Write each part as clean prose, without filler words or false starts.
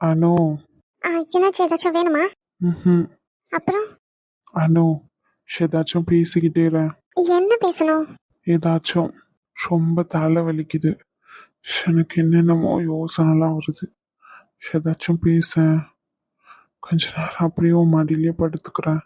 அனு. என்னாச்சு? ஏதாச்சும் வேணுமா? ம். அப்புறம் அனு, ஏதாச்சும் பேசிக்கிட்டே இரு. என்ன பேசணும்? ஏதாச்சும். ரொம்ப தலை வலிக்குது. எனக்கு என்னென்னமோ யோசனைலாம் வருது. ஏதாச்சும் பேச. கொஞ்ச நேரம் அப்படியே உன் மடியிலேயே படுத்துக்கிறேன்.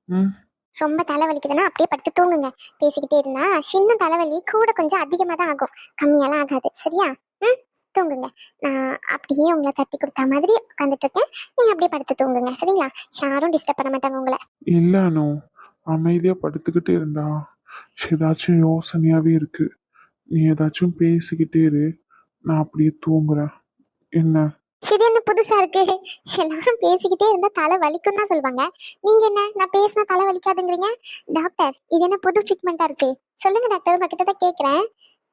ம். ரொம்ப தலைவலிக்குதுன்னா அப்படியே படுத்து தூங்குங்க. பேசிக்கிட்டே இருந்தா சின்ன தலைவலி கூட கொஞ்சம் அதிகமாக தான் ஆகும், கம்மியெல்லாம் ஆகாது. சரியா? ம், தூங்குங்க. நான் அப்படியே உங்களை தட்டி கொடுத்த மாதிரி உட்காந்துட்டு இருக்கேன். நீங்க அப்படியே படுத்து தூங்குங்க. சரிங்களா? யாரும் டிஸ்டர்ப் பண்ண மாட்டாங்க உங்களை. இல்லை அனு, அமைதியாக படுத்துக்கிட்டே இருந்தா ஏதாச்சும் யோசனையாகவே இருக்கு. நீ ஏதாச்சும் பேசிக்கிட்டே இரு, நான் அப்படியே தூங்குறேன். என்ன? இது என்ன புதுசா இருக்கு? எல்லாரும் பேசிக்கிட்டே இருந்தா தலை வலிக்கும் தான் சொல்லுவாங்க. நீங்க என்ன நான் பேசினா தலை வலிக்காதுங்கிறீங்க? டாக்டர், இது என்ன புது ட்ரீட்மெண்டா இருக்கு? சொல்லுங்க டாக்டர், உங்ககிட்ட தான் கேக்குறேன்.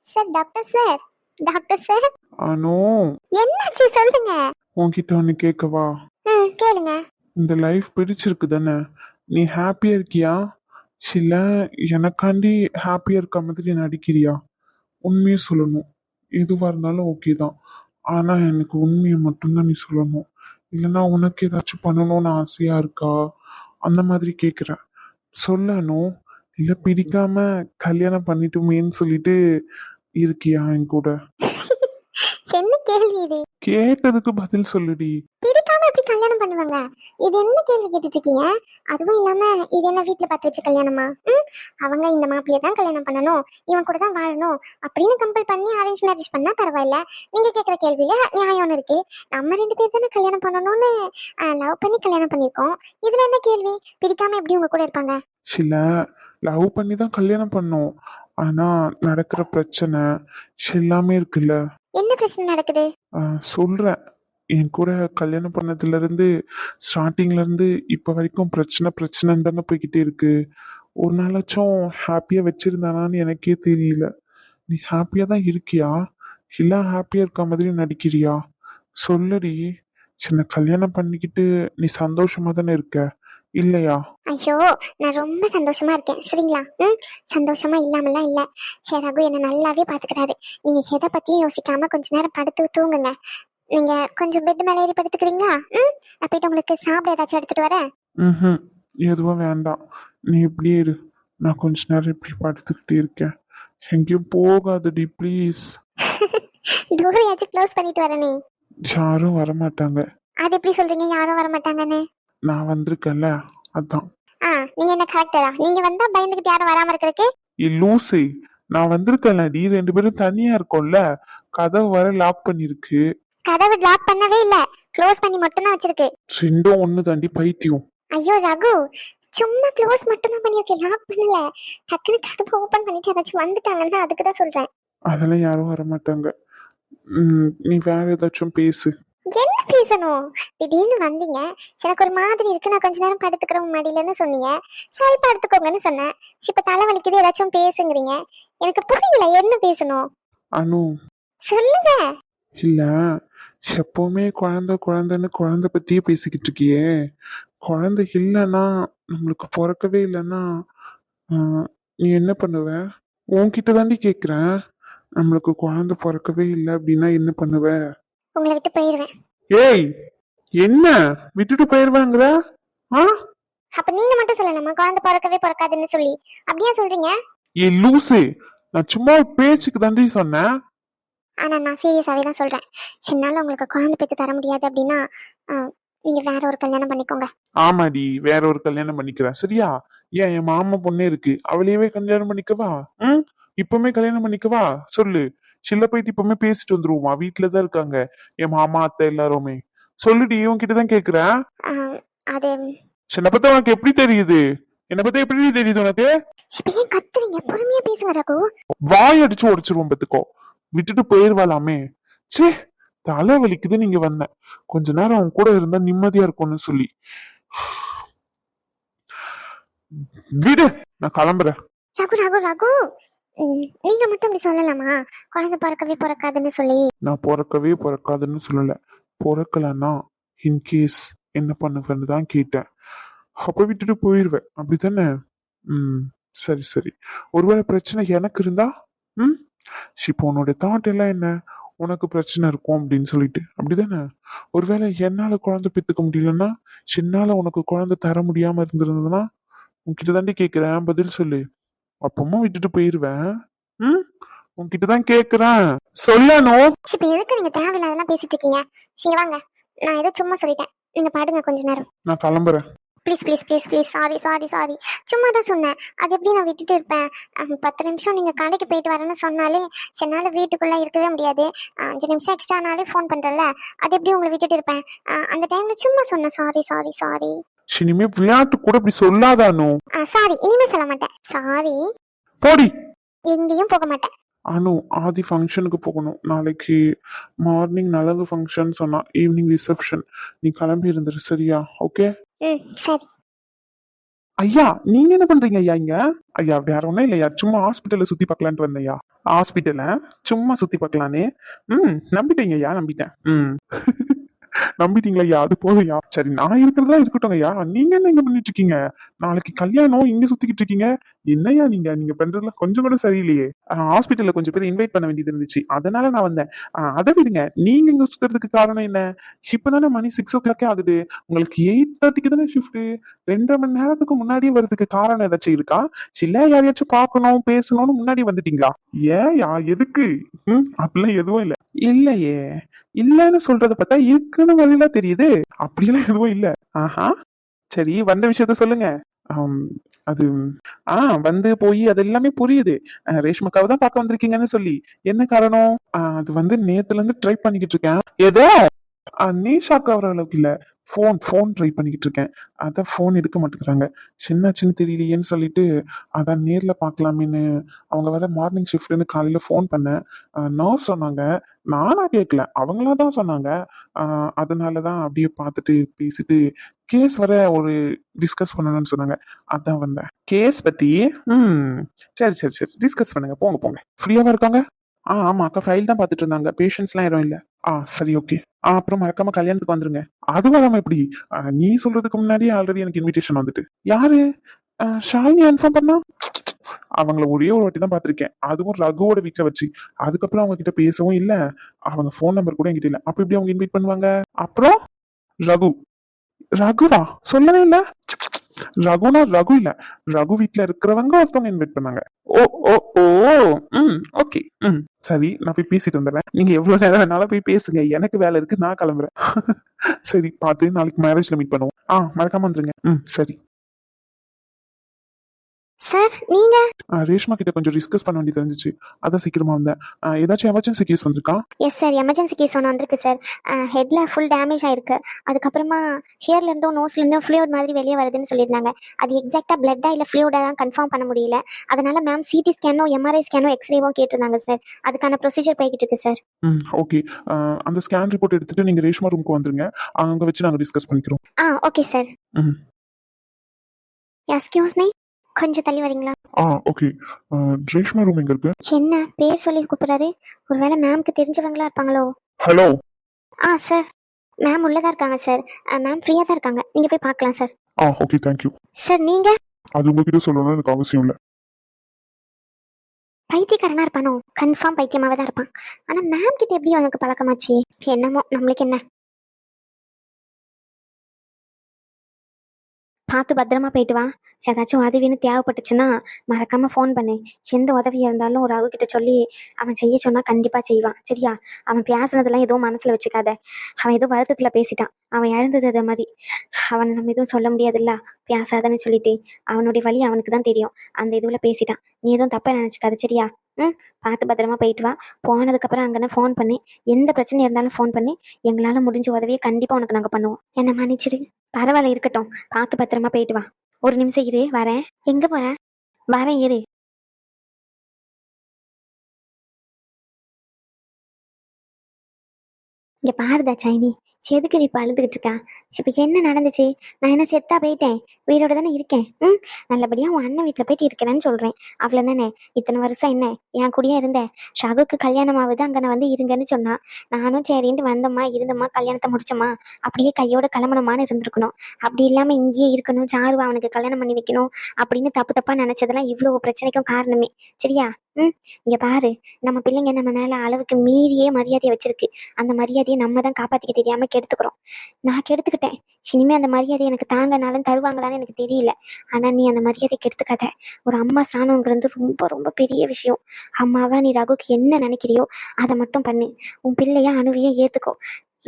Sir, doctor sir, doctor sir. Anu, என்னாச்சு சொல்லுங்க. உன்கிட்ட ஒன்று கேட்கவா? கேளுங்க. இந்த லைஃப் பிடிச்சிருக்கு தானே? நீ ஹாப்பியா இருக்கியா? இல்ல எனக்காண்டி ஹாப்பியா இருக்க மாதிரி நடிக்கிறியா? உண்மையை சொல்லணும். எதுவா இருந்தாலும் ஓகே தான். ஆனா எனக்கு உண்மையை மட்டும்தான் நீ சொல்லணும். இல்லைன்னா உனக்கு ஏதாச்சும் பண்ணணும்னு ஆசையா இருக்கா? அந்த மாதிரி கேக்குறேன். சொல்லணும். இல்ல பிடிக்காம கல்யாணம் பண்ணிட்டுமேன்னு சொல்லிட்டு இருக்கியா என் கூட? என்ன கேள்வி இது? கேட்டதுக்கு பதில் சொல்லுடி. பிடிக்காம எப்படி கல்யாணம் பண்ணுவாங்க? இது என்ன கேள்வி கேட்டுட்டு இருக்கீங்க? அதுவும் இல்லாம இது என்ன வீட்டுல பார்த்து வச்ச கல்யாணமா? அவங்க இந்த மாப்பிள்ளைய தான் கல்யாணம் பண்ணணும், இவன் கூட தான் வாழணும் அப்படின்னு கம்பல் பண்ணி அரேஞ்ச் மேரேஜ் பண்ணா பரவாயில்ல. நீங்க கேட்குற கேள்வியில நியாயம் இருக்கு. நம்ம 2 பேர் தானே கல்யாணம் பண்ணணும்னு லவ் பண்ணி கல்யாணம் பண்ணியிருக்கோம். இதுல என்ன கேள்வி? பிடிக்காம எப்படி உங்க கூட இருப்பாங்க? சில லவ் பண்ணி தான் கல்யாணம் பண்ணோம். ஆனா நடக்கிற பிரச்சனை எல்லாமே இருக்குல்ல. என்ன பிரச்சனை நடக்குது? சொல்றேன். என் கூட கல்யாணம் பண்ணதுல இருந்து ஸ்டார்டிங்ல இருந்து இப்ப வரைக்கும் பிரச்சனைன்னு தானே போய்கிட்டே இருக்கு. ஒரு நாளாச்சும் ஹாப்பியா வச்சிருந்தானான்னு எனக்கே தெரியல. நீ ஹாப்பியா தான் இருக்கியா? இல்ல ஹாப்பியா இருக்க மாதிரி நடிக்கிறியா? சொல்லுடி. சின்ன கல்யாணம் பண்ணிக்கிட்டு நீ சந்தோஷமா தானே இருக்க, இல்லையா? ஐயோ, நான் ரொம்ப சந்தோஷமா இருக்கேன். சரிங்களா? சந்தோஷமா இல்லாமலாம் இல்ல. சரி, ரகு என்ன நல்லாவே பாத்துக்கிறாரு. நீங்க எதை பத்தியும் யோசிக்காம கொஞ்ச நேரம் படுத்து தூங்குங்க. நீங்க கொஞ்சம் பெட் மேல ஏறி படுத்துக்கிறீங்களா? நான் போயிட்டு உங்களுக்கு சாப்பிட ஏதாச்சும் எடுத்துட்டு வரேன். ம். எதுவும் வேண்டாம். நீ இப்படியே இரு. நான் கொஞ்ச நேரம் இப்படி படுத்துக்கிட்டே இருக்கேன். எங்கேயும் போகாதடி ப்ளீஸ். டோரையாச்சும் க்ளோஸ் பண்ணிட்டு வரேனே. யாரும் வரமாட்டாங்க. அது எப்படி சொல்றீங்க யாரும் வர மாட்டாங்கன்னு? நான் வந்திருக்கேன்ல, அதான். நீங்க என்ன கரெக்டரா? நீங்க வந்தா பயந்துகிட்டு யாரும் வராம இருக்கிறதுக்கு? லூசி, நான் வந்திருக்கேன்லடி. 2 பேரும் தனியா இருக்கோம்ல. கதவு வர லாக் பண்ணிருக்கு. கதவு லாக் பண்ணவே இல்ல, க்ளோஸ் பண்ணி மட்டும் தான் வச்சிருக்கு. ரெண்டும் ஒண்ணு தாண்டி பைத்தியம். ஐயோ ரகு, சும்மா க்ளோஸ் மட்டும் தான் பண்ணிருக்கேன், லாக் பண்ணல. டக்குனு கதவு ஓபன் பண்ணிட்டு ஏதாச்சும் வந்துட்டாங்கன்னா அதுக்கு தான் சொல்றேன். அதெல்லாம் யாரும் வரமாட்டாங்க. நீ வேற ஏதாச்சும் பேசு. என்ன பேசணும்? திடீர்னு வந்தீங்க, எனக்கு ஒரு மாதிரி இருக்கு, நான் கொஞ்ச நேரம் படுத்துக்கிறேன் மடியிலன்னு சொன்னீங்க. சரி படுத்துக்கோங்கன்னு சொன்னேன். இப்ப தலை வலிக்குது ஏதாச்சும் பேசுங்கிறீங்க. எனக்கு புரியல என்ன பேசணும். அனு, சொல்லுங்க. இல்ல எப்பவுமே குழந்தைன்னு குழந்தை பத்தியே பேசிக்கிட்டு இருக்கியே. குழந்தை இல்லைன்னா, நம்மளுக்கு பிறக்கவே இல்லைன்னா நீ என்ன பண்ணுவ? உன்கிட்ட தாண்டி கேக்குறேன். நம்மளுக்கு குழந்தை பிறக்கவே இல்லை அப்படின்னா என்ன பண்ணுவ? உங்களை விட்டு போயிருவேன். ஏய், என்ன விட்டுட்டு போயிருவாங்கிற? அப்ப நீங்க மட்டும் சொல்லலாமா குழந்தை பிறக்கவே பிறக்காதுன்னு சொல்லி? அப்படியே சொல்றீங்க? ஏ லூசு, நான் சும்மா பேச்சுக்கு தாண்டி சொன்னேன். ஆனா நான் சீரியஸாவே தான் சொல்றேன். என்னால உங்களுக்கு குழந்தை பெற்று தர முடியாது அப்படின்னா நீங்க வேற ஒரு கல்யாணம் பண்ணிக்கோங்க. ஆமாடி, வேற ஒரு கல்யாணம் பண்ணிக்கிறேன். சரியா? ஏன் என் மாமா பொண்ணே இருக்கு, அவளையவே கல்யாணம் பண்ணிக்கவா? இப்பவுமே கல்யாணம் பண்ணிக்கவா? சொல்லு. சில்ல போயிட்டு இப்பவுமே பேசிட்டு வந்துருவோமா? வீட்டுலதான் இருக்காங்க என் மாமா அத்தை எல்லாருமே. சொல்லுடி, உன்கிட்ட தான் கேக்குறேன். அது என்னை பத்தி உனக்கு எப்படி தெரியுது? என்னை பத்தி எப்படி தெரியுது உனக்கு? ஏன் கத்துறீங்க? பொறுமையா பேசுங்க ரகு. வாய் அடிச்சு உடைச்சிருவோம் பத்துக்கோ. விட்டுட்டு போயிருவாளாமே. சே, தலை வலிக்குது. நீங்க வந்தேன் கொஞ்ச நேரம் அவன் கூட இருந்தா நிம்மதியா இருக்கும்னு சொல்லி. விடு, நான் கிளம்புறேன். ரகு ரகு ரகு, நீங்க மட்டும் இப்படி சொல்லலாமா குழந்தை பிறக்கவே பிறக்காதுன்னு சொல்லி? நான் பிறக்கவே பிறக்காதுன்னு சொல்லல. பிறக்கலன்னா இன்கேஸ் என்ன பண்ணுவேன்னு தான் கேட்டேன். அப்ப விட்டுட்டு போயிருவேன், அப்படித்தானே? சரி சரி. ஒருவேளை பிரச்சனை எனக்கு இருந்தா இப்போ உன்னோட தாட் எல்லாம் என்ன? உனக்கு பிரச்சனை இருக்கும் அப்படின்னு சொல்லிட்டு அப்படிதானே? ஒருவேளை என்னால குழந்தை பெத்துக்க முடியலன்னா, என்னால உனக்கு குழந்தை தர முடியாம இருந்திருந்ததுன்னா, உன்கிட்ட தாண்டி கேக்குறேன், பதில் சொல்லு. அப்பமா விட்டுட்டு போயிருவேன். ம் உன்கிட்ட தான் கேக்குறேன், சொல்லணும். இப்ப எதுக்கு நீங்க தேவையில்லாதெல்லாம் பேசிட்டு இருக்கீங்க? சரி வாங்க, நான் ஏதோ சும்மா சொல்லிட்டேன், நீங்க பாடுங்க கொஞ்ச நேரம். நான் கிளம்புறேன். Please please please please, sorry sorry sorry, சும்மா தான் சொன்னேன். அது எப்படி நான் விட்டுட்டு இருப்பேன்? 10 நிமிஷம் நீங்கள் கடைக்கு போயிட்டு வரேன்னு சொன்னாலே என்னால் வீட்டுக்குள்ளே இருக்கவே முடியாது. 5 நிமிஷம் எக்ஸ்ட்ரானாலே ஃபோன் பண்ணுறல, அது எப்படி உங்களை விட்டுட்டு இருப்பேன்? அந்த டைமில் சும்மா சொன்னேன், சாரி சாரி சாரி. இனிமே விளையாட்டு கூட இப்படி சொல்லாதானோ? சாரி, இனிமே சொல்ல மாட்டேன், சாரி. போடி. எங்கேயும் போக மாட்டேன். அனு, ஆதி ஃபங்க்ஷனுக்கு போகணும் நாளைக்கு. மார்னிங் நலங்கு ஃபங்க்ஷன் சொன்னா, ஈவினிங் ரிசப்ஷன். நீ கிளம்பி இருந்துரு, சரியா? ஓகே. சரி. ஐயா, நீங்க என்ன பண்றீங்க ஐயா இங்க? ஐயா வேற ஒண்ணும் இல்லையா, சும்மா ஹாஸ்பிட்டல்ல சுத்தி பார்க்கலான்ட்டு வந்தையா. ஹாஸ்பிட்டல சும்மா சுத்தி பார்க்கலானே. நம்பிட்டீங்க ஐயா, நம்பிட்டேன். நம்பிட்டீங்களா ஐயா? அது போதும்யா. சரி, நான் இருக்கிறதா இருக்கட்டும் ஐயா. நீங்க என்ன இங்க பண்ணிட்டு இருக்கீங்க? நாளைக்கு கல்யாணம், இங்க சுத்திக்கிட்டு இருக்கீங்க. என்னையா நீங்க நீங்க பண்றதுல கொஞ்சம் கூட சரியில்லையே. ஹாஸ்பிட்டல்ல கொஞ்சம் பேர் இன்வைட் பண்ண வேண்டியது இருந்துச்சு, அதனால நான் வந்தேன். அதை விடுங்க, நீங்க இங்க சுத்துறதுக்கு காரணம் என்ன? இப்பதானே மணி 6 o'clock ஆகுது. உங்களுக்கு 8:30க்கு தானே ஷிஃப்ட். 2.5 மணி நேரத்துக்கு முன்னாடியே வர்றதுக்கு காரணம் ஏதாச்சும் இருக்கா? இல்ல யாரையாச்சும் பார்க்கணும் பேசணும்னு முன்னாடி வந்துட்டீங்களா? ஏயா எதுக்கு? அப்படிலாம் எதுவும் இல்ல. இல்லையே, இல்லன்னு சொல்றத பார்த்தா இருக்குன்னு பதிலா தெரியுது. அப்படியெல்லாம் எதுவும் இல்ல. ஆஹா. சரி, வந்த விஷயத்த சொல்லுங்க. அது வந்து போய் அது எல்லாமே புரியுது. ரேஷ்மக்காவை தான் பார்க்க வந்திருக்கீங்கன்னு சொல்லி என்ன காரணம்? அது வந்து நேத்துல இருந்து ட்ரை பண்ணிக்கிட்டு இருக்கேன். ஏதோ நீ ஷாக் ஆகுற அளவுக்கு இல்ல. ஃபோன் ட்ரை பண்ணிக்கிட்டு இருக்கேன். அதான் ஃபோன் எடுக்க மாட்டேங்கிறாங்க. சின்ன தெரியலையேன்னு சொல்லிட்டு அதான் நேர்ல பார்க்கலாமேன்னு. அவங்க வேற மார்னிங் ஷிஃப்ட்னு காலையில ஃபோன் பண்ணேன். நர்ஸ் சொன்னாங்க. நானா கேட்கல, அவங்களா தான் சொன்னாங்க. அதனாலதான் அப்படியே பார்த்துட்டு பேசிட்டு கேஸ் வர ஒரு டிஸ்கஸ் பண்ணணும்னு சொன்னாங்க. அதான் வந்தேன். கேஸ் பத்தி சரி டிஸ்கஸ் பண்ணுங்க. போங்க போங்க. ஃப்ரீயாவா இருக்காங்க? ஆமா அக்கா, ஃபைல் தான் பார்த்துட்டு இருந்தாங்க. பேஷண்ட்ஸ்லாம் யாரும் இல்ல. சரி, ஓகே. அப்புறம் மறக்காம கல்யாணத்துக்கு வந்துருங்க. அது வராம எப்படி? நீ சொல்றதுக்கு முன்னாடியே ஆல்ரெடி எனக்கு இன்விடேஷன் வந்துட்டு. யாரு? ஷாலினி இன்ஃபார்ம் பண்ணா? அவங்கள ஒரே ஒரு வாட்டி தான் பார்த்திருக்கேன், அதுவும் ரகுவோட வீட்டுல வச்சு. அதுக்கப்புறம் அவங்க கிட்ட பேசவும் இல்ல, அவங்க ஃபோன் நம்பர் கூட என்கிட்ட இல்ல. அப்ப எப்படி அவங்க இன்வைட் பண்ணுவாங்க? அப்புறம் ரகுவா சொல்லவே இல்ல. ரகுனா ரகு இல்ல, ரகு வீட்டுல இருக்கிறவங்க ஒருத்தவங்க இன்வைட் பண்ணாங்க. ஓ ஓ ஓ. ஓகே. சரி, நான் போய் பேசிட்டு வந்துடுறேன். நீங்க எவ்வளவு நேரம் வேணாலும் போய் பேசுங்க, எனக்கு வேலை இருக்கு, நான் கிளம்புறேன். சரி, பார்த்து நாளைக்கு மேரேஜ்ல மீட் பண்ணுவோம். மறக்காம வந்துருங்க. சரி. சார் நீங்க? ரேஷ்மா கிட்ட கொஞ்சம் டிஸ்கஸ் பண்ண வேண்டியது இருந்துச்சு, அதான் சீக்கிரமா வந்தேன். ஏதாச்சும் எமர்ஜென்சி கேஸ் வந்திருக்கா? எஸ் சார், எமர்ஜென்சி கேஸ் ஒன்று வந்திருக்கு சார். ஹெட்ல ஃபுல் டேமேஜ் ஆயிருக்கு. அதுக்கப்புறமா ஹியர்ல இருந்தும் நோஸ்ல இருந்தும் ஃப்ளூயிட் மாதிரி வெளியே வருதுன்னு சொல்லியிருந்தாங்க. அது எக்ஸாக்டா பிளட்டா இல்ல ஃப்ளூயிடா தான் கன்ஃபார்ம் பண்ண முடியல. அதனால மேம் சிடி ஸ்கேனோ எம்ஆர்ஐ ஸ்கேனோ எக்ஸ்ரேவும் கேட்டிருந்தாங்க சார். அதுக்கான ப்ரொசீஜர் போய்கிட்டு இருக்கு சார். ஓகே. அந்த ஸ்கேன் ரிப்போர்ட் எடுத்துட்டு நீங்க ரேஷ்மா ரூமுக்கு வந்துருங்க, அங்க வச்சு நாங்க டிஸ்கஸ் பண்ணிக்கிறோம். Okay sir. எக்ஸ்கியூஸ் மீ, கொஞ்சம் தள்ளி வரீங்களா? ஓகே. ரேஷ்மா ரூம் எங்க இருக்கு? என்ன பேர் சொல்லி கூப்பிடுறாரு? ஒருவேளை மேம்க்கு தெரிஞ்சவங்களா இருப்பாங்களோ? ஹலோ. சார், மேம் உள்ளதா இருக்காங்க சார். மேம் ஃப்ரீயா தான் இருக்காங்க, நீங்க போய் பார்க்கலாம் sir. Okay, thank you. Sir நீங்க? அது உங்ககிட்ட சொல்லணும்னு எனக்கு அவசியம் இல்ல. பைத்தியக்காரனா இருப்பானோ? கன்ஃபார்ம் பைத்தியமாவே தான் இருப்பான். ஆனா மேம் கிட்ட எப்படி அவனுக்கு பழக்கமாச்சு? என்னமோ, நம்மளுக்கு என்ன. பார்த்து பத்திரமா போயிட்டு வா. ஏதாச்சும் உதவின்னு தேவைப்பட்டுச்சுன்னா மறக்காம ஃபோன் பண்ணு. எந்த உதவியாக இருந்தாலும் ராகு கிட்ட சொல்லி அவன் செய்ய சொன்னா கண்டிப்பாக செய்வான், சரியா? அவன் பேசுனதெல்லாம் எதுவும் மனசில் வச்சுக்காத. அவன் ஏதோ வருத்தத்தில் பேசிட்டான், அவன் இழந்தது அதை மாதிரி. அவனை நம்ம எதுவும் சொல்ல முடியாதுல்ல, பேசாதன்னு சொல்லிட்டு. அவனுடைய வழி அவனுக்கு தான் தெரியும். அந்த இதுவில் பேசிட்டான், நீ எதுவும் தப்பாக நினச்சிக்காத, சரியா? பார்த்து பத்திரமா போயிட்டு வா. போனதுக்கப்புறம் அங்கே ஃபோன் பண்ணி எந்த பிரச்சனை இருந்தாலும் ஃபோன் பண்ணி எங்களால் முடிஞ்ச உதவியை கண்டிப்பாக உனக்கு நாங்கள் பண்ணுவோம். என்ன மன்னிச்சிரு. பரவாயில்ல, இருக்கட்டும். பார்த்து பத்திரமா போயிட்டு வா. ஒரு நிமிஷம் இரு, வரேன். எங்க போற? வரேன், இரு. இங்க பாருதா சைனி, எதுக்கு நீ இப்போ அழுதுகிட்டு இருக்கா? இப்போ என்ன நடந்துச்சு? நான் என்ன செத்தா போயிட்டேன்? உயிரோட தானே இருக்கேன். நல்லபடியாக உன் அண்ணன் வீட்டில் போயிட்டு இருக்கிறேன்னு சொல்கிறேன், அவ்வளோ தானே? இத்தனை வருஷம் என்ன என் கூடயே இருந்தேன். ஷகுக்கு கல்யாணம் ஆகுது, அங்கே நான் வந்து இருங்கன்னு சொன்னா, நானும் சரின்ட்டு வந்தம்மா, இருந்தம்மா, கல்யாணத்தை முடிச்சோமா, அப்படியே கையோட கிளம்பணுமான்னு இருந்திருக்கணும். அப்படி இல்லாமல் இங்கேயே இருக்கணும், சாருவா அவனுக்கு கல்யாணம் பண்ணி வைக்கணும் அப்படின்னு தப்பு தப்பாக நினச்சதெல்லாம் இவ்வளோ பிரச்சனைக்கும் காரணமே, சரியா? ம். இங்க பாரு, நம்ம பிள்ளைங்க நம்ம மேல அளவுக்கு மீறியே மரியாதையை வச்சிருக்கு. அந்த மரியாதையை நம்ம தான் காப்பாத்திக்க தெரியாம கெடுத்துக்கிறோம். நான் கெடுத்துக்கிட்டேன். இனிமே அந்த மரியாதை எனக்கு தாங்கனாலும் தருவாங்களான்னு எனக்கு தெரியல. ஆனா நீ அந்த மரியாதையை கெடுத்துக்காத. ஒரு அம்மா ஸ்தானங்கிறது ரொம்ப ரொம்ப பெரிய விஷயம். அம்மாவா நீ ரகுக்கு என்ன நினைக்கிறியோ அதை மட்டும் பண்ணு. உன் பிள்ளைய அணுவையும் ஏத்துக்கோ.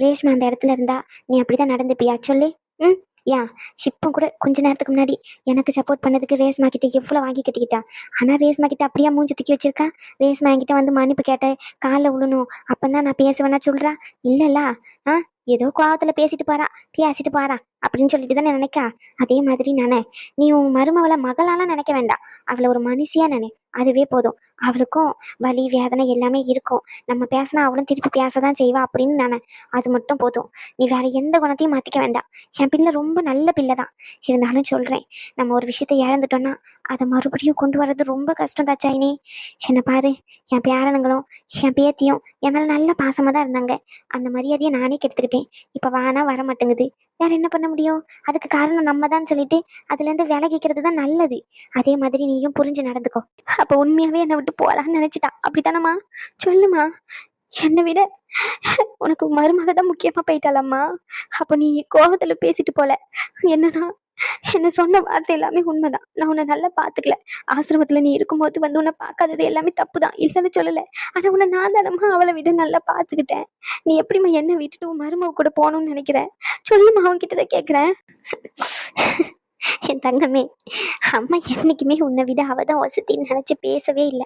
ரேஷ்மா அந்த இடத்துல இருந்தா நீ அப்படிதான் நடந்துப்பியா சொல்லு? ம். ஏன் ஷிப்பும் கூட கொஞ்ச நேரத்துக்கு முன்னாடி எனக்கு சப்போர்ட் பண்ணதுக்கு ரேஸ்மா கிட்ட எவ்வளோ வாங்கி கட்டிக்கிட்டா. ஆனா ரேஸ்மா கிட்ட அப்படியே மூஞ்சி தூக்கி வச்சிருக்கா. ரேஸ்மா என்கிட்ட வந்து மன்னிப்பு கேட்ட காலில் விழணும் அப்பந்தான் நான் பேசுவேன்னா சொல்றா? இல்லல்ல. ஆ, ஏதோ கோவத்துல பேசிட்டு போறா அப்படின்னு சொல்லிட்டு தானே நினைக்கா. அதே மாதிரி நானே, நீ உன் மருமவளை மகளாலாம் நினைக்க வேண்டாம். அவளை ஒரு மனுஷியா நினை. அதுவே போதும். அவளுக்கும் வலி வேதனை எல்லாமே இருக்கும். நம்ம பேசினா அவளும் திருப்பி பேசதான் செய்வா அப்படின்னு நானே. அது மட்டும் போதும். நீ வேற எந்த குணத்தையும் மாத்திக்க வேண்டாம். என் பிள்ளை ரொம்ப நல்ல பிள்ளை தான். இருந்தாலும் சொல்றேன், நம்ம ஒரு விஷயத்தை இழந்துட்டோம்னா அதை மறுபடியும் கொண்டு வர்றது ரொம்ப கஷ்டம் தாச்சாயினி. என்ன பாரு, என் பேரனுங்களும் என் பேத்தியும் என் மேல நல்ல பாசமா தான் இருந்தாங்க. அந்த மரியாதையை நானே கெடுத்துக்கிட்டேன். இப்ப வானா வர மாட்டேங்குது. வேற என்ன பண்ண முடியும்? அதுக்கு காரணம் நம்ம தான் சொல்லிட்டு அதுல இருந்து விலகிக்கிறது தான் நல்லது. அதே மாதிரி நீயும் புரிஞ்சு நடந்துக்கோ. அப்ப உண்மையாவே என்னை விட்டு போலான்னு நினைச்சிட்டா அப்படித்தானம்மா? சொல்லுமா. என்னை விட உனக்கு மருமக தான் முக்கியமா போயிட்டாலம்மா. அப்ப நீ கோபத்துல பேசிட்டு போல. என்னன்னா, என்ன சொன்ன வார்த்தை எல்லாமே உண்மைதான். நான் உன்னை நல்லா பாத்துக்கல. ஆசிரமத்துல நீ இருக்கும்போது வந்து உன்னை பார்க்காதது எல்லாமே தப்புதான், இல்லைன்னு சொல்லல. ஆனா உன்னை நான் தானம்மா அவளை விட நல்லா பாத்துக்கிட்டேன். நீ எப்படிம்மா என்ன விட்டுட்டு உன் மருமக கூட போகணும்னு நினைக்கிற? சொல்லுமா, அவன் கிட்டதான் கேக்குறேன். என் தங்கமே, அம்மா என்னைக்குமே உன்னை விட அவதான் வசதின்னு நினைச்சு பேசவே இல்லை.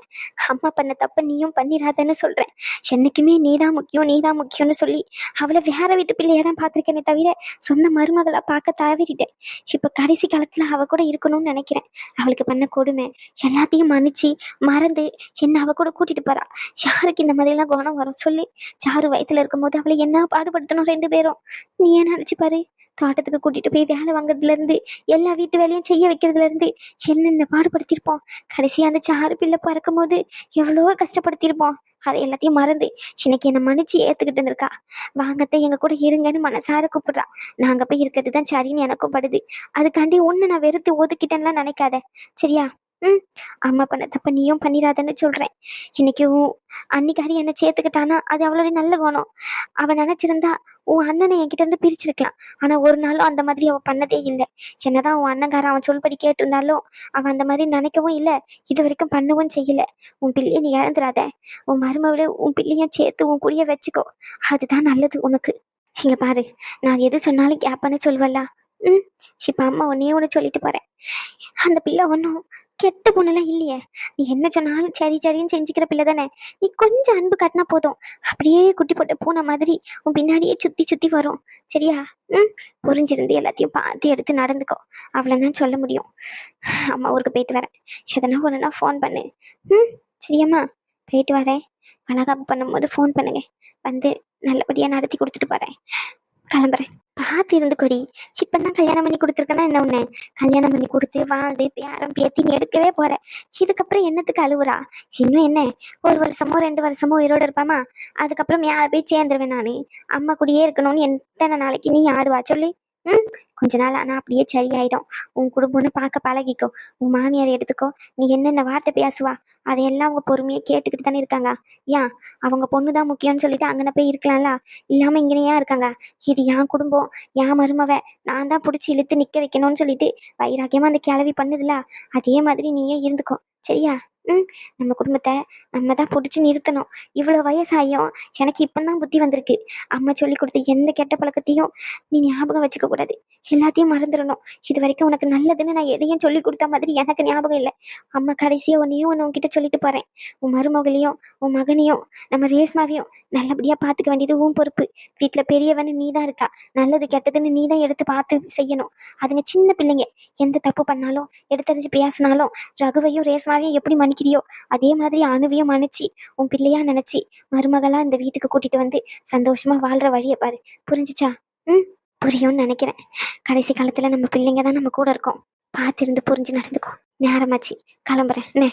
அம்மா பண்ண தப்ப நீயும் பண்ணிடாதன்னு சொல்றேன். என்னைக்குமே நீதான் முக்கியம்னு சொல்லி அவளை வேற வீட்டு பிள்ளையா தான் பார்த்திருக்கேனே தவிர சொந்த மருமகளா பார்க்க தவறிட்டேன். இப்ப கடைசி காலத்துல அவ கூட இருக்கணும்னு நினைக்கிறேன். அவளுக்கு பண்ண கொடுமை எல்லாத்தையும் மன்னிச்சு மறந்து என்ன அவ கூட கூட்டிட்டு போறா. யாருக்கு இந்த மாதிரி எல்லாம் குணம் வரும் சொல்லி? சாரு வயத்துல இருக்கும்போது அவளை என்ன பாடுபடுத்தணும் ரெண்டு பேரும். நீ ஏன் நினைச்சு பாரு. தோட்டத்துக்கு கூட்டிட்டு போய் வேலை வாங்குறதுல இருந்து எல்லா வீட்டு வேலையும் செய்ய வைக்கிறதுல இருந்து என்னென்ன பாடுபடுத்திருப்போம். கடைசியா அந்த சாரு பிள்ளை பிறக்கும் போது எவ்வளவோ கஷ்டப்படுத்திருப்போம். அதை எல்லாத்தையும் மறந்து இன்னைக்கு என்னை மன்னிச்சு ஏத்துக்கிட்டு இருந்திருக்கா. வாங்கத்தை எங்க கூட இருங்கன்னு மனசார கூப்பிடுறா. நாங்க போய் இருக்கிறது தான் சரின்னு எனக்கும் படுது. அதுக்காண்டி ஒண்ணு நான் வெறுத்து ஒதுக்கிட்டேன்லாம் நினைக்காத, சரியா? ம். அம்மா பண்ண தப்ப நீயும் பண்ணிடாதன்னு சொல்றேன். இன்னைக்கு உன் அன்னிக்காரி என்னை சேர்த்துக்கிட்டானா அது அவளுடைய நல்ல குணம். அவன் நினைச்சிருந்தா உன் அண்ணனை என்கிட்ட இருந்து பிரிச்சிருக்கலாம். ஆனா ஒரு நாளும் அந்த மாதிரி அவ பண்ணதே இல்லை. என்னதான் உன் அண்ணங்காரன் அவன் சொல்படி கேட்டிருந்தாலும் அவன் அந்த மாதிரி நினைக்கவும் இல்லை, இது வரைக்கும் பண்ணவும் செய்யல. உன் பிள்ளைய நீ இழந்துடாத. உன் மருமவிட உன் பிள்ளைய சேர்த்து உன் கூடிய வச்சுக்கோ. அதுதான் நல்லது உனக்கு. இங்க பாரு, நான் எது சொன்னாலும் கேப்பன்னு சொல்வல்ல. ம். இப்ப அம்மா ஒன்னே ஒன்று சொல்லிட்டு போறேன். அந்த பிள்ளை ஒன்றும் கெட்ட பொண்ணுலாம் இல்லையே. நீ என்ன சொன்னாலும் சரின்னு செஞ்சுக்கிற பிள்ளை தானே. நீ கொஞ்சம் அன்பு காட்டினா போதும், அப்படியே குட்டி போட்ட பூனை மாதிரி உன் பின்னாடியே சுத்தி வரும், சரியா? ம். புரிஞ்சிருந்து எல்லாத்தையும் பார்த்து எடுத்து நடந்துக்கோ. அவ்வளோதான் சொல்ல முடியும். அம்மா ஊருக்கு போயிட்டு வரேன். எதனா ஒன்றுனா ஃபோன் பண்ணு. ம். சரியாம்மா? போயிட்டு வரேன். வளகாப்பு பண்ணும்போது ஃபோன் பண்ணுங்க. வந்து நல்லபடியாக நடத்தி கொடுத்துட்டு போகிறேன். கிளம்புறேன். பார்த்து இருந்து கொடி. இப்பதான் கல்யாணம் பண்ணி கொடுத்துருக்கேன்னா என்ன ஒண்ணு? கல்யாணம் பண்ணி கொடுத்து வாழ்ந்து பேரம் பேத்தின்னு எடுக்கவே போற. இதுக்கப்புறம் என்னத்துக்கு அழுவுறா? இன்னும் என்ன, ஒரு வருஷமோ 2 வருஷமோ உயிரோட இருப்பாமா? அதுக்கப்புறம் யாரை போய் சேர்ந்துருவேன் நானு. அம்மா கூடயே இருக்கணும்னு எத்தனை நாளைக்கு நீ ஆடுவா சொல்லு? ம். கொஞ்ச நாள் ஆனா அப்படியே சரியாயிடும். உன் குடும்பம்னு பார்க்க பழகிக்கோ. உன் மாமியார் எடுத்துக்கோ. நீ என்னென்ன வார்த்தை பேசுவா அதையெல்லாம் அவங்க பொறுமையை கேட்டுக்கிட்டு தானே இருக்காங்க. ஏன், அவங்க பொண்ணுதான் முக்கியம்னு சொல்லிட்டு அங்கன போய் இருக்கலாம்ல, இல்லாம இங்கனையா இருக்காங்க. இது என் குடும்பம், என் மருமவ, நான் தான் பிடிச்சி இழுத்து நிக்க வைக்கணும்னு சொல்லிட்டு வைராக்கியமா அந்த கிளவி பண்ணுதுல, அதே மாதிரி நீயே இருந்துக்கோ, சரியா? ம். நம்ம குடும்பத்தை நம்ம தான் பிடிச்சி நிறுத்தணும். இவ்வளோ வயசாயும் எனக்கு இப்பதான் புத்தி வந்திருக்கு. அம்மா சொல்லி கொடுத்த எந்த கெட்ட பழக்கத்தையும் நீ ஞாபகம் வச்சுக்க கூடாது. எல்லாத்தையும் மறந்துடணும். இது வரைக்கும் உனக்கு நல்லதுன்னு நான் எதையும் சொல்லி கொடுத்த மாதிரி எனக்கு ஞாபகம் இல்லை. அம்மா கடைசியா ஒன்னையும் உன்கிட்ட சொல்லிட்டு போறேன். உன் மருமகளையும் உன் மகனையும் நம்ம ரேஸ்மாவையும் நல்லபடியா பாத்துக்க வேண்டியது உன் பொறுப்பு. வீட்டுல பெரியவன்னு நீ தான் இருக்கா. நல்லது கெட்டதுன்னு நீ தான் எடுத்து பார்த்து செய்யணும். அதுங்க சின்ன பிள்ளைங்க. எந்த தப்பு பண்ணாலும் எடுத்தறிஞ்சு பேசினாலும் ரகுவையும் ரேஸ்மாவையும் எப்படி மன்னிக்கிறியோ அதே மாதிரி அணுவையும் மன்னிச்சு உன் பிள்ளையா நினைச்சு மருமகளா இந்த வீட்டுக்கு கூட்டிட்டு வந்து சந்தோஷமா வாழ்ற வழியை பாரு. புரிஞ்சுச்சா? ம். புரியும்னு நினைக்கிறேன். கடைசி காலத்துல நம்ம பிள்ளைங்க தான் நம்ம கூட இருக்கோம். பார்த்திருந்து புரிஞ்சு நடந்துக்கோ. நேரமாச்சு, கிளம்புறேன். என்ன,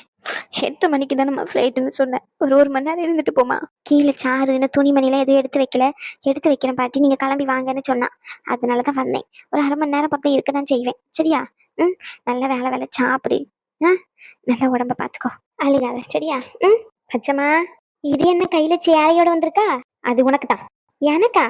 8 மணிக்கு தான் நம்ம ஃப்ளைட்டுன்னு சொன்னேன். ஒரு மணி நேரம் இருந்துட்டு போமா? கீழே சாருன்னு துணிமணிலாம் எதுவும் எடுத்து வைக்கல. எடுத்து வைக்கிறேன் பாட்டி, நீங்க கிளம்பி வாங்கன்னு சொன்னா. அதனாலதான் வந்தேன். ஒரு அரை மணி நேரம் பக்கம் இருக்க தான் செய்வேன், சரியா? ம். நல்ல வேலை சாப்பிடு. நல்லா உடம்ப பார்த்துக்கோ. அழுகாத சரியா? ம். பச்சைமா, இது என்ன கையில சேலையோட வந்திருக்கா? அது உனக்கு தான். எனக்கா?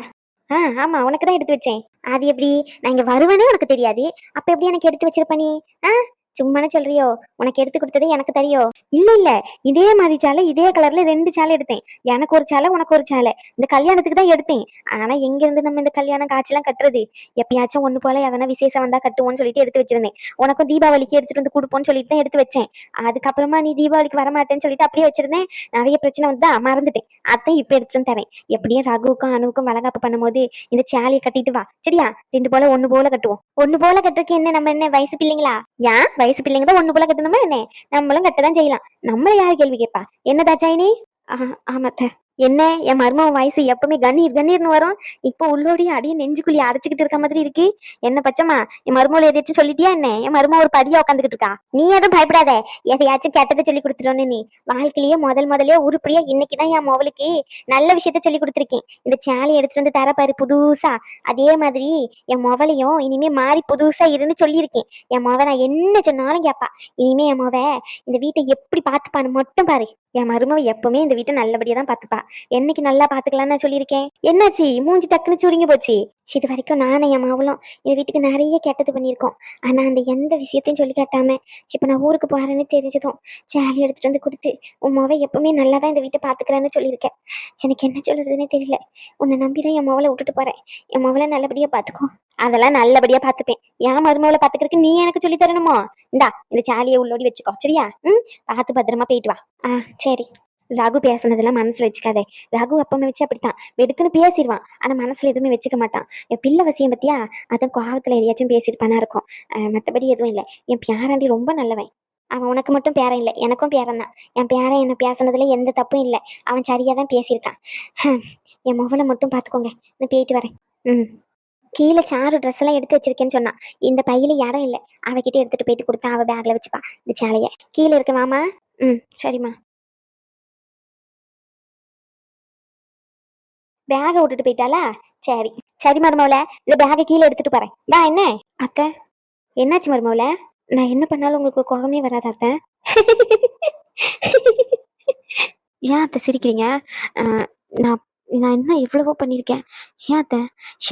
ஆமா, உனக்கு தான் எடுத்து வச்சேன். அது எப்படி? நான் இங்க வருவேனே உனக்கு தெரியாது. அப்ப எப்படி எனக்கு எடுத்து வச்சிருப்ப நீ? ஆ சும்மானே சொல்றியோ? உனக்கு எடுத்து கொடுத்தது எனக்கு தெரியும். இல்ல இல்ல, இதே மாதிரி சேலை இதே கலர்ல 2 சேலை எடுத்தேன். எனக்கு ஒரு சேலை, உனக்கு ஒரு சேலை. இந்த கல்யாணத்துக்கு தான் எடுத்தேன். ஆனா எங்க இருந்து நம்ம இந்த கல்யாணம் காட்சிலாம் கட்டுறது? எப்பயாச்சும் ஒண்ணு போல எதனா விசேஷம் வந்தா கட்டுவோம்னு சொல்லிட்டு எடுத்து வச்சிருந்தேன். உனக்கும் தீபாவளிக்கு எடுத்துட்டு வந்து கொடுப்போம்னு சொல்லிட்டு தான் எடுத்து வச்சேன். அதுக்கப்புறமா நீ தீபாவளிக்கு வரமாட்டேன்னு சொல்லிட்டு அப்படியே வச்சிருந்தேன். நிறைய பிரச்சனை வந்து மறந்துட்டேன். அதான் இப்ப எடுத்துட்டு வந்து தரேன். எப்படியும் ரகுவுக்கும் அனுவுக்கும் வளகாப்பு பண்ணும்போது இந்த சேலையை கட்டிட்டு வா சரியா? 2 போல 1 போல கட்டுவோம். 1 போல கட்டுறதுக்கு என்ன, நம்ம என்ன வயசு பிள்ளைங்களா? ஏன் வயசு பிள்ளைங்க தான் 1 போல கட்டணுமா என்ன? நம்மளும் கட்டதான் செய்யலாம். நம்மள யாரு கேள்வி கேட்பா? என்னதாச்சா இனி? ஆமாத்த. என்ன என் மருமகன் வயசு எப்பவுமே கண்ணீர் கண்ணீர்னு வரும். இப்போ உள்ளோடி அடியே நெஞ்சுக்குள்ளி அரைச்சுக்கிட்டு இருக்க மாதிரி இருக்கு. என்ன பச்சைமா, என் மருமகளை எதாச்சும் சொல்லிட்டியா என்ன? என் மருமக ஒரு படியா உட்காந்துக்கிட்டு இருக்கா. நீ எதுவும் பயப்படாத. எதையாச்சும் கெட்டதை சொல்லி கொடுத்துட்டோன்னு நீ வாழ்க்கையிலேயே முதலே உருப்படியா இன்னைக்குதான் என் மொபைலுக்கு நல்ல விஷயத்த சொல்லி கொடுத்துருக்கேன். இந்த சேலையை எடுத்துட்டு வந்து தரப்பாரு புதுசா. அதே மாதிரி என் மொபைலையும் இனிமே மாறி புதுசா இருன்னு சொல்லியிருக்கேன். என் மொவ நான் என்ன சொன்னாலும் கேப்பா. இனிமே என் மொவ இந்த வீட்டை எப்படி பார்த்துப்பான்னு மட்டும் பாரு. என் மருமவ எப்பவுமே இந்த வீட்டை நல்லபடியா தான் பார்த்துப்பா. என்னைக்கு நல்லா பாத்துக்கலாம்னு நான் சொல்லியிருக்கேன். என்னாச்சு மூஞ்சி டக்குன்னு சுருங்கி போச்சு? இது வரைக்கும் நானும் என் மாவளும் இந்த வீட்டுக்கு நிறைய கெட்டது பண்ணியிருக்கோம். ஆனா அந்த எந்த விஷயத்தையும் சொல்லி காட்டாம இப்ப நான் ஊருக்கு போறேன்னு தெரிஞ்சதும் சேலி எடுத்துட்டு வந்து கொடுத்து உன் மாவை எப்பவுமே நல்லா தான் இந்த வீட்டை பாத்துக்கிறேன்னு சொல்லியிருக்கேன். எனக்கு என்ன சொல்றதுன்னே தெரியல. உன்னை நம்பிதான் என் மாவளை விட்டுட்டு போறேன். என் மாவளை நல்லபடியா பாத்துக்கோ. அதெல்லாம் நல்லபடியா பாத்துப்பேன். என் மருமகளை பாத்துக்கிறதுக்கு நீ எனக்கு சொல்லி தரணுமா? இந்த சேலியை உள்ளோடி வச்சுக்கோ சரியா? பார்த்து பத்திரமா போயிட்டு வா. சரி. ரகு பேசுனதெல்லாம் மனசுல வச்சுக்காதே. ரகு அப்பமே வச்சு அப்படித்தான் வெடுக்குன்னு பேசிடுவான். ஆனா மனசுல எதுவுமே வச்சுக்க மாட்டான். என் பிள்ளை வசியம் பத்தியா அதான் கோவத்துல எதையாச்சும் பேசியிருப்பானா இருக்கும். மற்றபடி எதுவும் இல்லை. என் பேராண்டி ரொம்ப நல்லவன். அவன் உனக்கு மட்டும் பேரன் இல்லை, எனக்கும் பேரன் தான். என் பேரன் என்ன பேசுனதுல எந்த தப்பும் இல்லை. அவன் சரியா தான் பேசியிருக்கான். என் முகலை மட்டும் பாத்துக்கோங்க. நான் போயிட்டு வரேன். கீழே சாரு ட்ரெஸ் எல்லாம் எடுத்து வச்சிருக்கேன்னு சொன்னான். இந்த பையில இடம் இல்லை. அவகிட்ட எடுத்துட்டு போயிட்டு கொடுத்தா அவ பேக்ல வச்சுப்பா இந்த சேலைய. கீழே இருக்கு மாமா. சரிம்மா. பேகை விட்டுட்டு போயிட்டாளா? சரி சரி மருமவள, இந்த பேகை கீழே எடுத்துட்டு போறேன். வா. என்ன அத்தை? என்னாச்சு மருமவள? நான் என்ன பண்ணாலும் உங்களுக்கு கோபமே வராது அத்தை? ஏன் அத்தை சிரிக்கிறீங்க? நான் நான் என்ன எவ்வளவோ பண்ணியிருக்கேன். ஏன் அத்தை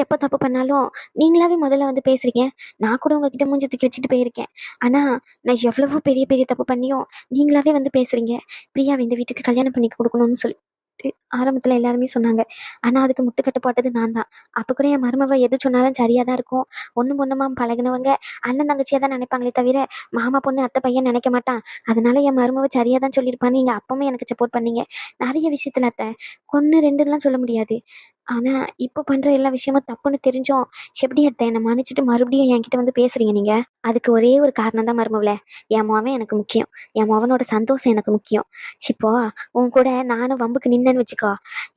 எப்போ தப்பு பண்ணாலும் நீங்களாவே முதல்ல வந்து பேசுறீங்க. நான் கூட உங்ககிட்ட மூஞ்சி தூக்கி வச்சுட்டு போயிருக்கேன். ஆனால் நான் எவ்வளவோ பெரிய பெரிய தப்பு பண்ணியும் நீங்களாவே வந்து பேசுறீங்க. பிரியாவை இந்த வீட்டுக்கு கல்யாணம் பண்ணி கொடுக்கணும்னு சொல்லி ஆரம்பத்துல எல்லாருமே சொன்னாங்க. ஆனா அதுக்கு முட்டுக்கட்டு போட்டது நான் தான். அப்ப கூட என் மருமவ எது சொன்னாலும் சரியா தான் இருக்கும். ஒண்ணு பொண்ணுமா பழகினவங்க அண்ணன் தங்கச்சியா தான் நினைப்பாங்களே தவிர மாமா பொண்ணு அத்தை பையன் நினைக்க மாட்டான். அதனால என் மருமவ சரியா தான் சொல்லியிருப்பான்னு நீங்க அப்பவுமே எனக்கு சப்போர்ட் பண்ணீங்க. நிறைய விஷயத்துல அத்தை 1 2 சொல்ல முடியாது. ஆனா இப்போ பண்ற எல்லா விஷயமும் தப்புன்னு தெரிஞ்சோம் எப்படி எடுத்த என்னை மன்னிச்சுட்டு மறுபடியும் என்கிட்ட வந்து பேசுறீங்க நீங்க. அதுக்கு ஒரே ஒரு காரணம் தான் மருமவள. என் மகன் எனக்கு முக்கியம். என் மகனோட சந்தோஷம் எனக்கு முக்கியம். இப்போ உன் கூட நானும் வம்புக்கு நின்னேன்னு வச்சுக்கோ,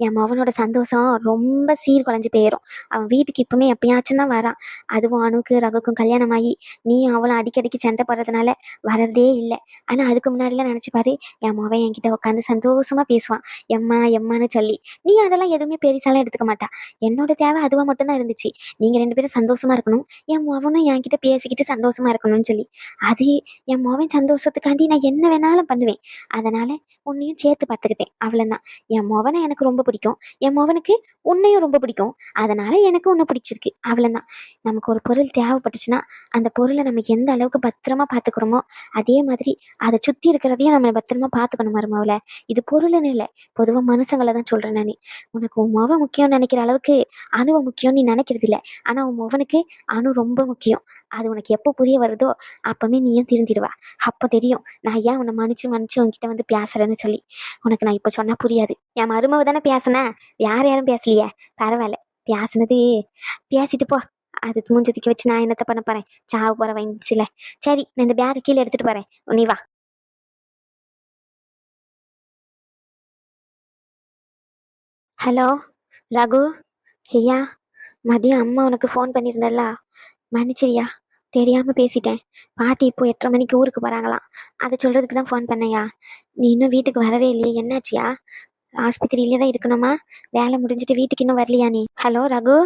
என் மகனோட சந்தோஷம் ரொம்ப சீர்குலைஞ்சு போயிடும். அவன் வீட்டுக்கு இப்பவுமே எப்பயாச்சும் தான் வரான். அதுவும் அணுக்கு ரகுக்கும் கல்யாணம் ஆகி நீ அவளும் அடிக்கடிக்கு சண்டை போடுறதுனால வர்றதே இல்லை. ஆனா அதுக்கு முன்னாடிலாம் நினைச்சு பாரு, என் மகன் என்கிட்ட உட்காந்து சந்தோஷமா பேசுவான். எம்மா எம்மான்னு சொல்லி. நீ அதெல்லாம் எதுவுமே பெருசாலாம் எடுத்துக்க மாட்டா. என்னோட தேவை அதுவா மட்டும்தான் இருந்துச்சு. நீங்க 2 பேரும் சந்தோஷமா இருக்கணும், என் மகனும் என்கிட்ட பேசிக்கிட்டு சந்தோஷமா இருக்கணும்னு சொல்லி. அது என் மகன் சந்தோஷத்துக்காண்டி நான் என்ன வேணாலும் பண்ணுவேன். அதனால உன்னையும் சேர்த்து பார்த்துக்கிட்டேன், அவ்வளவுதான். என் மகனை எனக்கு ரொம்ப பிடிக்கும், என் மகனுக்கு உன்னையும் ரொம்ப பிடிக்கும். அதனால எனக்கு உன்னை பிடிச்சிருக்கு, அவ்வளவுதான். நமக்கு ஒரு பொருள் தேவைப்பட்டுச்சுன்னா அந்த பொருளை நம்ம எந்த அளவுக்கு பத்திரமா பார்த்துக்கிறோமோ அதே மாதிரி அதை சுத்தி இருக்கிறதையும் நம்ம பத்திரமா பார்த்துக்கணும் மருமவள. இது பொருள்னு இல்லை, பொதுவா மனுஷங்களை தான் சொல்றேன் நானு. உனக்கு உன் மகன் முக்கியம்னு நினைக்கிற அளவுக்கு அணுவை முக்கியம் நீ நினைக்கிறது இல்லை. ஆனா உன் மகனுக்கு அணு ரொம்ப முக்கியம். அது உனக்கு எப்போ புரிய வருதோ அப்பவுமே நீயும் திருந்திடுவா. அப்போ தெரியும் நான் ஏன் உன்னை மன்னிச்சு உன்கிட்ட வந்து பேசுறேன்னு சொல்லி. உனக்கு நான் இப்போ சொன்னா புரியாது. என் மருமவ தானே பேசுனேன், யாரும் பேசலையே. பரவாயில்ல, பேசுனது பேசிட்டு போ. அது மூஞ்சதுக்கு வச்சு நான் என்னத்த பண்ண போறேன்? சாவு போற வயசுல. சரி, நான் இந்த பேரை கீழே எடுத்துட்டு போறேன், நீ வா. ஹலோ ரகு. ஐயா, மதியம் அம்மா உனக்கு ஃபோன் பண்ணியிருந்தல்ல, மன்னிச்சிரியா, தெரியாம பேசிட்டேன். பாட்டி இப்போ 8:30 மணிக்கு ஊருக்கு போறாங்களாம், அதை சொல்றதுக்கு தான் ஃபோன் பண்ணையா. நீ இன்னும் வீட்டுக்கு வரவே இல்லையே, என்னாச்சியா? ஆஸ்பத்திரியிலே தான் இருக்கணுமா? வேலை முடிஞ்சிட்டு வீட்டுக்கு இன்னும் வரலையா நீ? ஹலோ ரகு,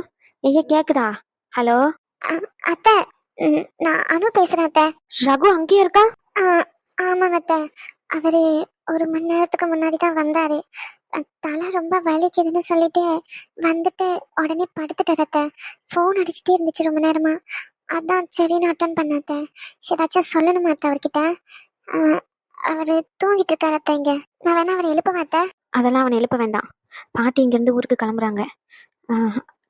ஐயா கேக்குதா? ஹலோ அத்தை, நான் அனு பேசுறேன் அத்தை. ரகு அங்கேயே இருக்கா? ஆமாங்க அத்தை, அவரு 1 மணி நேரத்துக்கு முன்னாடி தான் வந்தாரு. தலை ரொம்ப வலிக்குதுன்னு சொல்லிட்டு வந்துட்டு உடனே படுத்துட்டார் அத்தை. ஃபோன் அடிச்சுட்டே இருந்துச்சு ரொம்ப நேரமா. அதான் சரின்னு அட்டன் பண்ணாத்த. ஏதாச்சும் சொல்லணுமா அத்தை அவர்கிட்ட? அஹ், அவரு தூங்கிட்டு இருக்காரு அத்தை இங்க. நான் வேணா அவரை எழுப்பவா அத்தை? அதெல்லாம் அவனை எழுப்ப வேண்டாம். பாட்டி இங்கேருந்து ஊருக்கு கிளம்புறாங்க.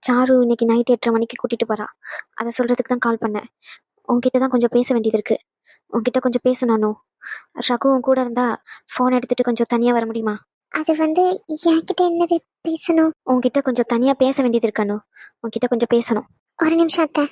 சாரு இன்னைக்கு நைட் 8:30 மணிக்கு கூட்டிட்டு போறா. அதை சொல்றதுக்கு தான் கால் பண்ணேன். உன்கிட்ட தான் கொஞ்சம் பேச வேண்டியது இருக்கு. உன்கிட்ட கொஞ்சம் பேசணும். ரகு உன் கூட இருந்தா ஃபோன் எடுத்துட்டு கொஞ்சம் தனியா வர முடியுமா? அது என்கிட்ட என்னது பேசணும்? உன்கிட்ட கொஞ்சம் தனியா பேச வேண்டியது இருக்கானு. உன்கிட்ட கொஞ்சம் பேசணும். 1 நிமிஷம் அத்தை.